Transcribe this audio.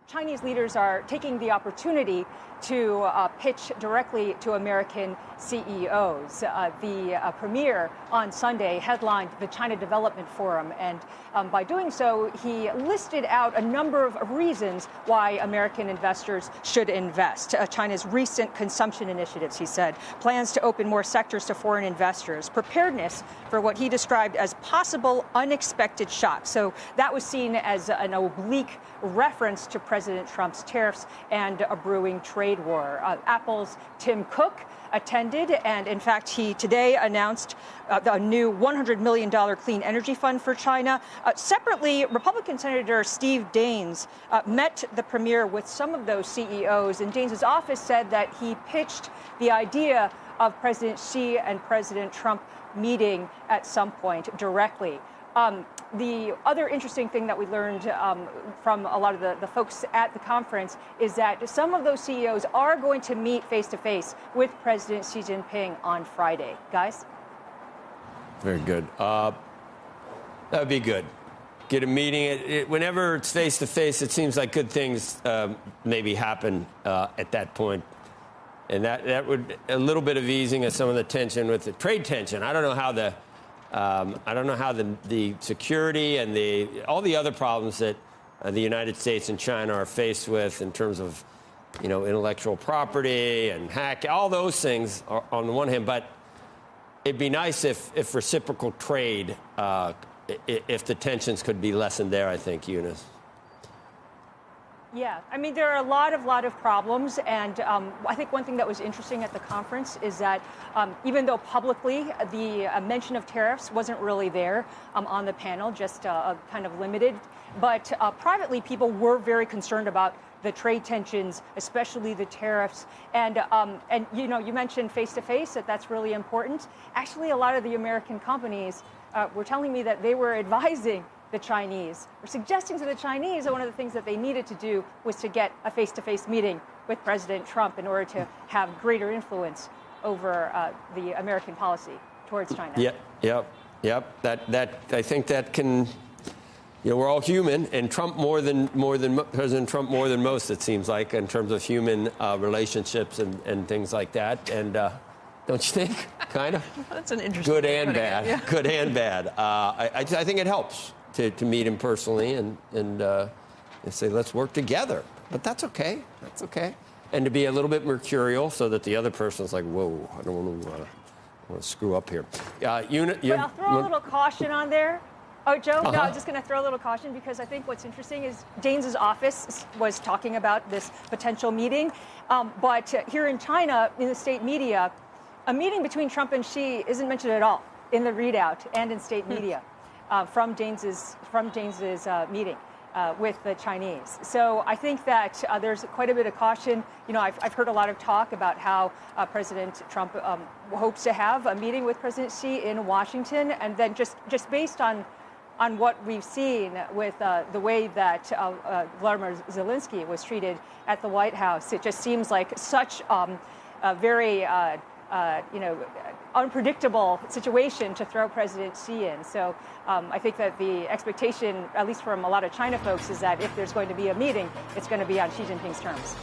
Chinese leaders are taking the opportunity to pitch directly to American CEOs. The premier on Sunday headlined the China Development Forum, and by doing so, he listed out a number of reasons why American investors should invest. China's recent consumption initiatives, he said, plans to open more sectors to foreign investors, preparedness for what he described as possible unexpected shocks. So that was seen as an oblique reference to President Trump's tariffs and a brewing trade war. Apple's Tim Cook attended, and in fact, he today announced a new $100 million clean energy fund for China. Separately, Republican Senator Steve Daines met the premier with some of those CEOs, and Daines' office said that he pitched the idea of President Xi and President Trump meeting at some point directly. The other interesting thing that we learned from a lot of the folks at the conference is that some of those CEOs are going to meet face-to-face with President Xi Jinping on Friday. Guys? Very good. That would be good. Get a meeting. Whenever it's face-to-face, it seems like good things maybe happen at that point. And that would a little bit of easing of some of the tension with the trade tension. I don't know how the security and all the other problems that the United States and China are faced with in terms of, intellectual property and all those things are on the one hand. But it'd be nice if reciprocal trade, if the tensions could be lessened there, I think, Eunice. Yeah, I mean, there are a lot of problems. And I think one thing that was interesting at the conference is that even though publicly the mention of tariffs wasn't really there on the panel, just kind of limited, but privately people were very concerned about the trade tensions, especially the tariffs. And you mentioned face-to-face, that's really important. Actually, a lot of the American companies were telling me that they were advising the Chinese, or suggesting to the Chinese that one of the things that they needed to do was to get a face-to-face meeting with President Trump in order to have greater influence over the American policy towards China. Yep. That I think that can. We're all human, and Trump more than President Trump more than most, it seems like, in terms of human relationships and things like that. And don't you think? Kind of. That's an interesting. Good and bad. Yeah. Good and bad. I think it helps to meet him personally and say, let's work together. But that's okay. That's okay. And to be a little bit mercurial so that the other person's like, whoa, I don't want to screw up here. But I'll throw a little caution on there. Oh, Joe, no, I'm just going to throw a little caution because I think what's interesting is Daines' office was talking about this potential meeting. But here in China, in the state media, a meeting between Trump and Xi isn't mentioned at all in the readout and in state media from Daines' meeting with the Chinese. So I think that there's quite a bit of caution. I've heard a lot of talk about how President Trump hopes to have a meeting with President Xi in Washington, and then just based on what we've seen with the way that Vladimir Zelensky was treated at the White House, it just seems like such a very unpredictable situation to throw President Xi in. So I think that the expectation, at least from a lot of China folks, is that if there's going to be a meeting, it's going to be on Xi Jinping's terms.